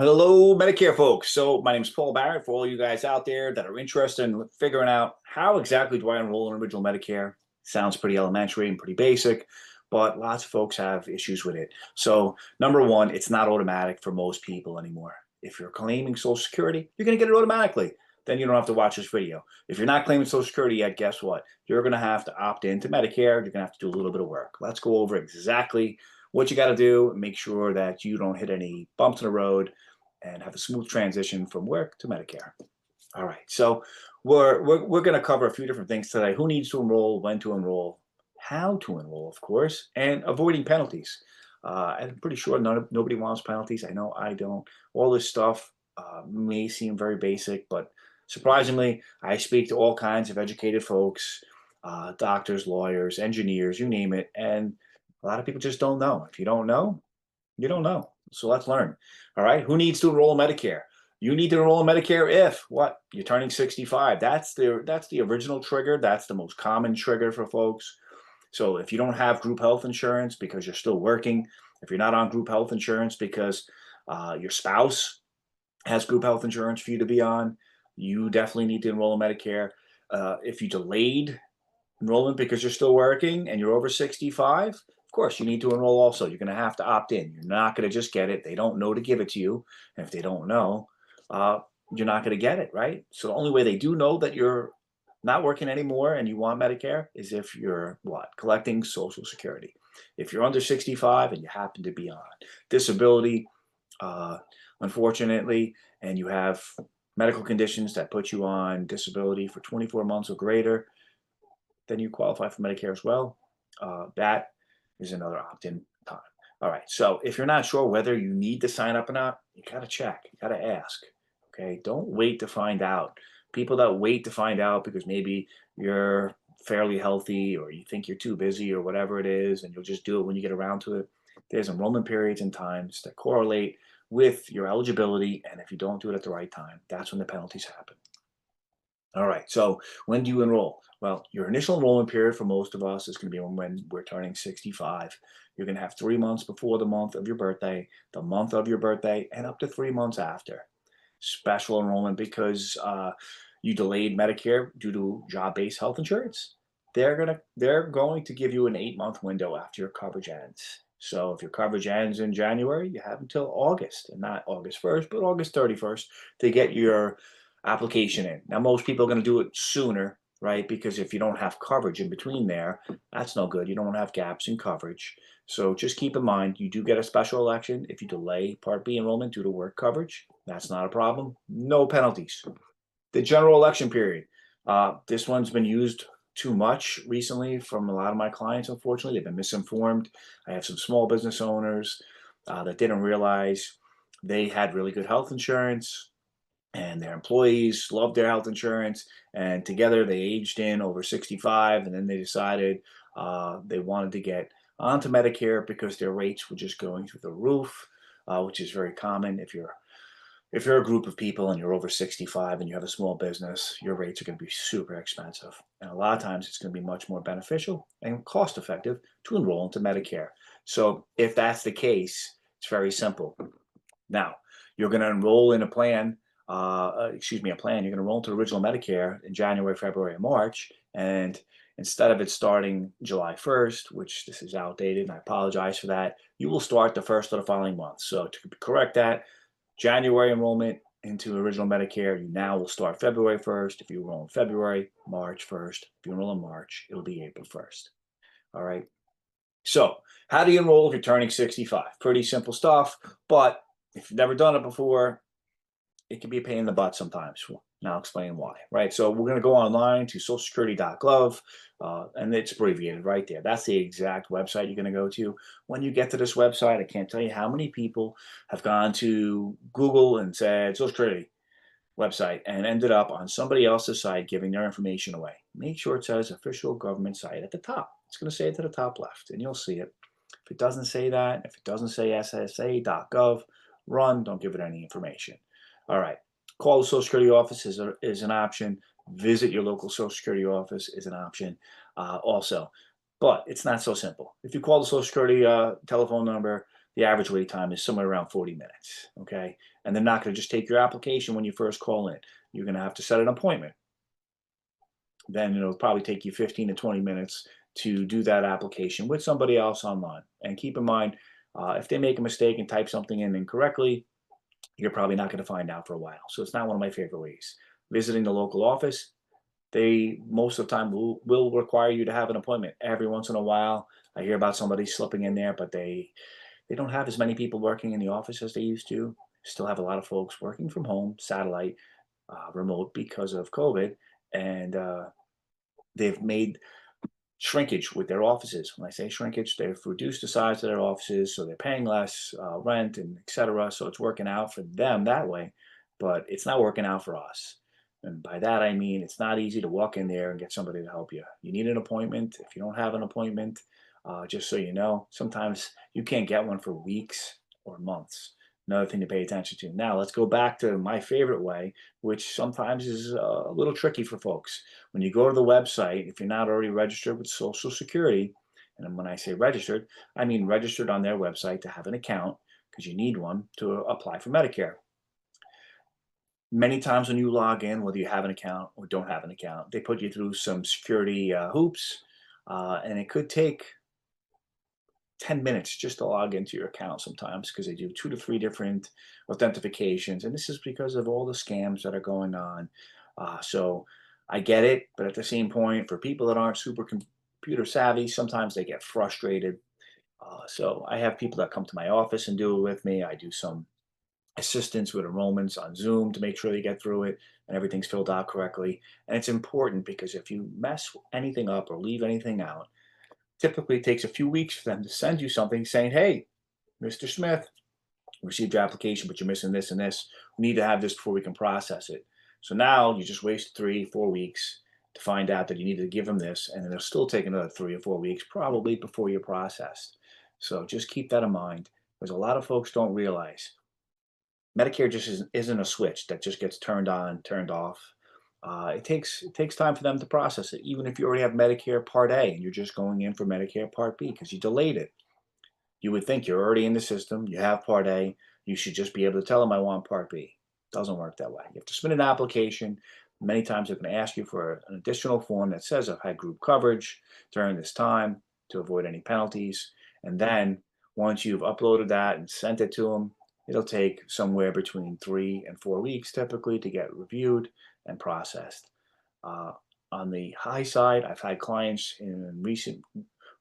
Hello, Medicare folks. So my name is Paul Barrett. For all you guys out there that are interested in figuring out how exactly do I enroll in original Medicare, sounds pretty elementary and pretty basic, but lots of folks have issues with it. So number one, it's not automatic for most people anymore. If you're claiming Social Security, you're going to get it automatically. Then you don't have to watch this video. If you're not claiming Social Security yet, guess what? You're going to have to opt into Medicare. You're going to have to do a little bit of work. Let's go over exactly what you got to do and make sure that you don't hit any bumps in the road and have a smooth transition from work to Medicare. All right, so we're going to cover a few different things today. Who needs to enroll, when to enroll, how to enroll, of course, and avoiding penalties. I'm pretty sure nobody wants penalties. I know I don't. All this stuff may seem very basic, but surprisingly, I speak to all kinds of educated folks, doctors, lawyers, engineers, you name it, and a lot of people just don't know. If you don't know, you don't know. So let's learn. All right. Who needs to enroll in Medicare? You need to enroll in Medicare if what? You're turning 65. That's the original trigger. That's the most common trigger for folks. So if you don't have group health insurance because you're still working, if you're not on group health insurance because your spouse has group health insurance for you to be on, you definitely need to enroll in Medicare. If you delayed enrollment because you're still working and you're over 65, of course, you need to enroll also. You're going to have to opt in. You're not going to just get it. They don't know to give it to you. And if they don't know, you're not going to get it, right? So the only way they do know that you're not working anymore and you want Medicare is if you're what? Collecting Social Security. If you're under 65 and you happen to be on disability, uh, unfortunately, and you have medical conditions that put you on disability for 24 months or greater, then you qualify for Medicare as well. That is another opt-in time. All right. So if you're not sure whether you need to sign up or not, you got to check. You got to ask. Okay. Don't wait to find out. People that wait to find out because maybe you're fairly healthy or you think you're too busy or whatever it is, and you'll just do it when you get around to it. There's enrollment periods and times that correlate with your eligibility. And if you don't do it at the right time, that's when the penalties happen. All right. So when do you enroll? Well, your initial enrollment period for most of us is going to be when we're turning 65. You're going to have 3 months before the month of your birthday, the month of your birthday, and up to 3 months after. Special enrollment because you delayed Medicare due to job-based health insurance. They're going to give you an 8-month window after your coverage ends. So if your coverage ends in January, you have until August, and not August 1st, but August 31st to get your application in. Now, most people are going to do it sooner, right? Because if you don't have coverage in between there, that's no good. You don't want to have gaps in coverage. So just keep in mind, you do get a special election if you delay Part B enrollment due to work coverage. That's not a problem. No penalties. The general election period. This one's been used too much recently from a lot of my clients, unfortunately. They've been misinformed. I have some small business owners that didn't realize they had really good health insurance and their employees loved their health insurance, and together they aged in over 65, and then they decided they wanted to get onto Medicare because their rates were just going through the roof, which is very common. If you're a group of people and you're over 65 and you have a small business, your rates are going to be super expensive, and a lot of times it's going to be much more beneficial and cost effective to enroll into Medicare. So if that's the case, it's very simple. Now, you're going to enroll in a plan, a plan. You're going to enroll into original Medicare in January, February, and March. And instead of it starting July 1st, which this is outdated, and I apologize for that, you will start the first of the following month. So to correct that, January enrollment into original Medicare, you now will start February 1st. If you enroll in February, March 1st. If you enroll in March, it'll be April 1st. All right. So how do you enroll if you're turning 65? Pretty simple stuff, but if you've never done it before, it can be a pain in the butt sometimes. Now I'll explain why, right? So we're going to go online to socialsecurity.gov, and it's abbreviated right there. That's the exact website you're going to go to. When you get to this website, I can't tell you how many people have gone to Google and said Social Security website and ended up on somebody else's site giving their information away. Make sure it says official government site at the top. It's going to say it to the top left, and you'll see it. If it doesn't say that, if it doesn't say ssa.gov, run, don't give it any information. All right. Call the Social Security office is an option. Visit your local Social Security office is an option also. But it's not so simple. If you call the Social Security telephone number, the average wait time is somewhere around 40 minutes. Okay. And they're not going to just take your application when you first call in. You're going to have to set an appointment. Then it'll probably take you 15 to 20 minutes to do that application with somebody else online. And keep in mind, if they make a mistake and type something in incorrectly, you're probably not going to find out for a while. So it's not one of my favorite ways. Visiting the local office, they most of the time will require you to have an appointment. Every once in a while, I hear about somebody slipping in there, but they don't have as many people working in the office as they used to. Still have a lot of folks working from home, satellite, remote because of COVID, and they've made shrinkage with their offices. When I say shrinkage, they've reduced the size of their offices, so they're paying less rent and etc. So it's working out for them that way, but it's not working out for us. And by that I mean it's not easy to walk in there and get somebody to help you. You need an appointment. If you don't have an appointment, just so you know, sometimes you can't get one for weeks or months. Another thing to pay attention to. Now let's go back to my favorite way, which sometimes is a little tricky for folks. When you go to the website, if you're not already registered with Social Security, and when I say registered, I mean registered on their website to have an account because you need one to apply for Medicare. Many times when you log in, whether you have an account or don't have an account, they put you through some security hoops, and it could take 10 minutes just to log into your account sometimes because they do 2 to 3 different authentications. And this is because of all the scams that are going on. So I get it. But at the same point, for people that aren't super computer savvy, sometimes they get frustrated. So I have people that come to my office and do it with me. I do some assistance with enrollments on Zoom to make sure they get through it and everything's filled out correctly. And it's important because if you mess anything up or leave anything out, typically it takes a few weeks for them to send you something saying, hey, Mr. Smith, received your application, but you're missing this and this. We need to have this before we can process it. So now you just wasted 3, 4 weeks to find out that you need to give them this, and it'll still take another 3 or 4 weeks probably before you're processed. So just keep that in mind because a lot of folks don't realize Medicare just isn't a switch that just gets turned on, turned off. It takes time for them to process it, even if you already have Medicare Part A and you're just going in for Medicare Part B because you delayed it. You would think you're already in the system, you have Part A, you should just be able to tell them I want Part B. Doesn't work that way. You have to submit an application. Many times they're going to ask you for an additional form that says I've had group coverage during this time to avoid any penalties. And then once you've uploaded that and sent it to them, it'll take somewhere between 3 and 4 weeks typically to get reviewed and processed. Uh, on the high side, I've had clients in recent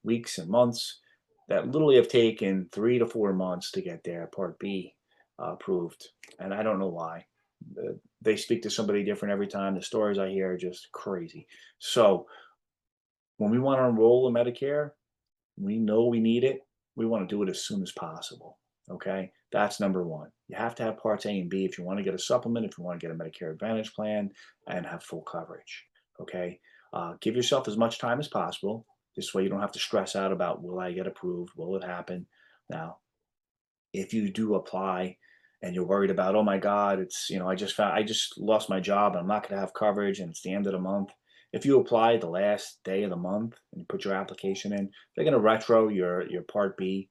weeks and months that literally have taken 3 to 4 months to get their Part B approved. And I don't know why. They speak to somebody different every time. The stories I hear are just crazy. So when we want to enroll in Medicare, we know we need it. We want to do it as soon as possible. Okay. That's number one. You have to have parts A and B if you want to get a supplement, if you want to get a Medicare Advantage plan and have full coverage. Okay. Give yourself as much time as possible. This way you don't have to stress out about will I get approved? Will it happen? Now, if you do apply and you're worried about, oh my God, it's, I just lost my job and I'm not going to have coverage and it's the end of the month. If you apply the last day of the month and you put your application in, they're going to retro your Part B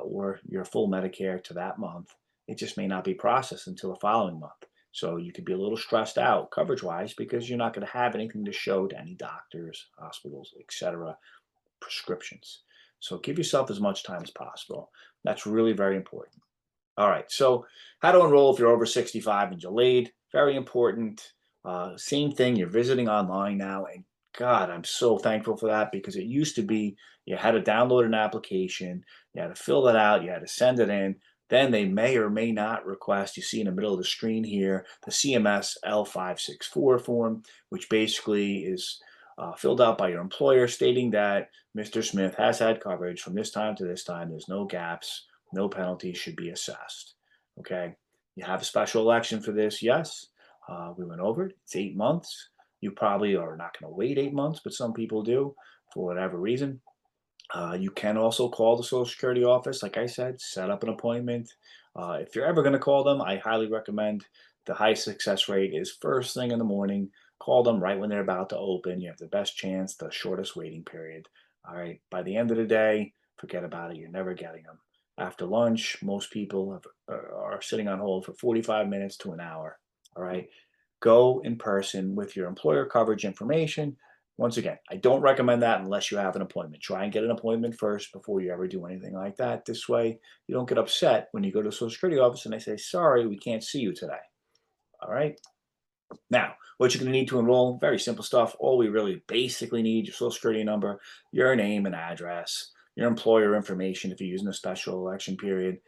or your full Medicare to that month. It just may not be processed until the following month. So you could be a little stressed out coverage wise because you're not going to have anything to show to any doctors, hospitals, etc., prescriptions. So give yourself as much time as possible. That's really very important. All right. So how to enroll if you're over 65 and delayed. Very important. Same thing. You're visiting online now. And God, I'm so thankful for that because it used to be you had to download an application, you had to fill that out, you had to send it in. Then they may or may not request, you see in the middle of the screen here, the CMS L564 form, which basically is filled out by your employer stating that Mr. Smith has had coverage from this time to this time. There's no gaps, no penalties should be assessed. Okay. You have a special election for this. Yes. We went over it. It's 8 months. You probably are not going to wait 8 months, but some people do for whatever reason. You can also call the Social Security office. Like I said, set up an appointment. If you're ever going to call them, I highly recommend the high success rate is first thing in the morning. Call them right when they're about to open. You have the best chance, the shortest waiting period. All right. By the end of the day, forget about it. You're never getting them. after lunch. Most people are sitting on hold for 45 minutes to an hour. All right. Go in person with your employer coverage information. Once again, I don't recommend that unless you have an appointment. Try and get an appointment first before you ever do anything like that. This way, you don't get upset when you go to the Social Security office and they say, sorry, we can't see you today. All right. Now, what you're going to need to enroll, very simple stuff. All we really basically need, your Social Security number, your name and address, your employer information if you're using a special election period,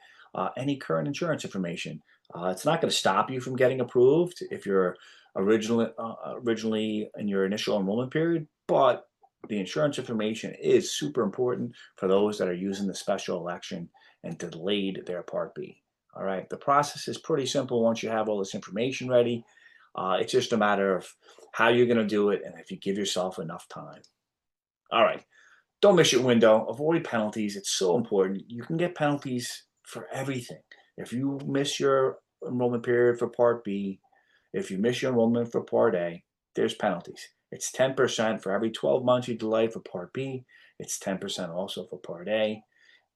any current insurance information. It's not going to stop you from getting approved if you're originally in your initial enrollment period, but the insurance information is super important for those that are using the special election and delayed their Part B. All right, the process is pretty simple once you have all this information ready. It's just a matter of how you're going to do it and if you give yourself enough time. All right. Don't miss your window. Avoid penalties. It's so important. You can get penalties for everything. If you miss your enrollment period for Part B, if you miss your enrollment for Part A, there's penalties. It's 10% for every 12 months you delay for Part B. It's 10% also for Part A.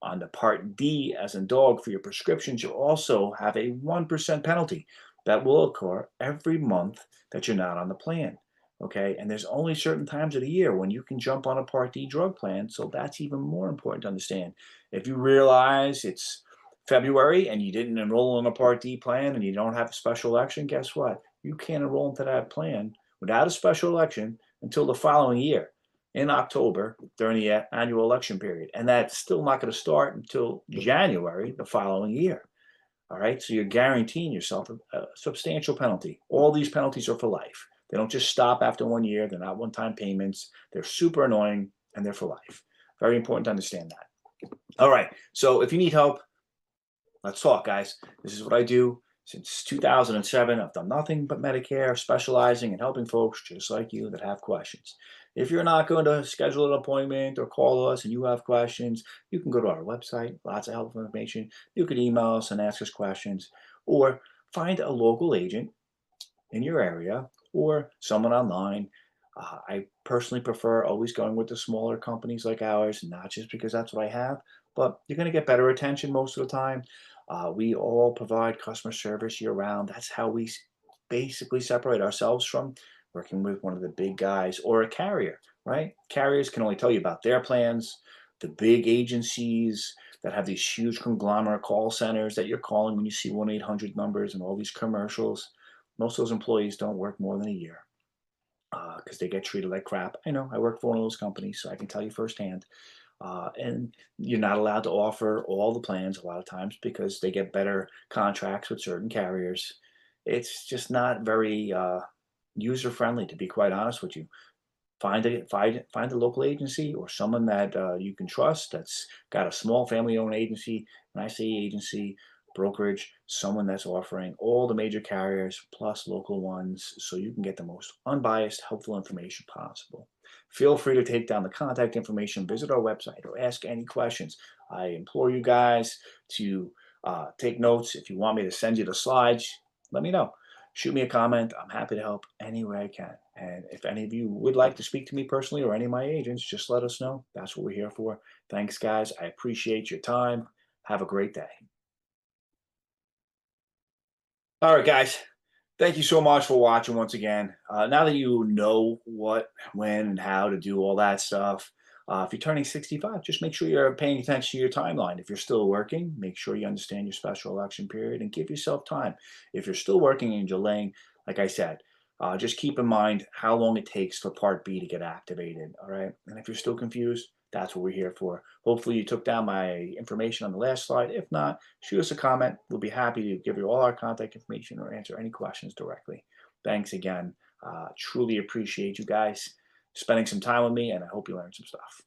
On the Part D, as in dog, for your prescriptions, you'll also have a 1% penalty that will occur every month that you're not on the plan. Okay, and there's only certain times of the year when you can jump on a Part D drug plan, so that's even more important to understand. If you realize it's February and you didn't enroll in a Part D plan and you don't have a special election, guess what? You can't enroll into that plan without a special election until the following year in October during the annual election period. And that's still not going to start until January the following year. All right. So you're guaranteeing yourself a substantial penalty. All these penalties are for life. They don't just stop after 1 year. They're not one-time payments. They're super annoying and they're for life. Very important to understand that. All right. So if you need help, let's talk, guys. This is what I do. Since 2007, I've done nothing but Medicare, specializing in helping folks just like you that have questions. If you're not going to schedule an appointment or call us and you have questions, you can go to our website, lots of helpful information. You can email us and ask us questions, or find a local agent in your area or someone online. I personally prefer always going with the smaller companies like ours, not just because that's what I have, but you're going to get better attention most of the time. We all provide customer service year round. That's how we basically separate ourselves from working with one of the big guys or a carrier, right? Carriers can only tell you about their plans. The big agencies that have these huge conglomerate call centers that you're calling when you see 1-800 numbers and all these commercials. Most of those employees don't work more than a year because they get treated like crap. I know, I work for one of those companies, so I can tell you firsthand. And you're not allowed to offer all the plans a lot of times because they get better contracts with certain carriers. It's just not very user friendly, to be quite honest with you. Find a local agency or someone that you can trust that's got a small family-owned agency. When I say agency, brokerage, someone that's offering all the major carriers plus local ones so you can get the most unbiased, helpful information possible. Feel free to take down the contact information, visit our website, or ask any questions. I implore you guys to take notes. If you want me to send you the slides, let me know. Shoot me a comment. I'm happy to help any way I can. And if any of you would like to speak to me personally or any of my agents, just let us know. That's what we're here for. Thanks, guys. I appreciate your time. Have a great day. All right, guys. Thank you so much for watching once again. Now that you know what, when, and how to do all that stuff, if you're turning 65, just make sure you're paying attention to your timeline. If you're still working, make sure you understand your special election period and give yourself time. If you're still working and delaying, like I said, just keep in mind how long it takes for Part B to get activated. All right. And if you're still confused, that's what we're here for. Hopefully, you took down my information on the last slide. If not, shoot us a comment. We'll be happy to give you all our contact information or answer any questions directly. Thanks again. Truly appreciate you guys spending some time with me, and I hope you learned some stuff.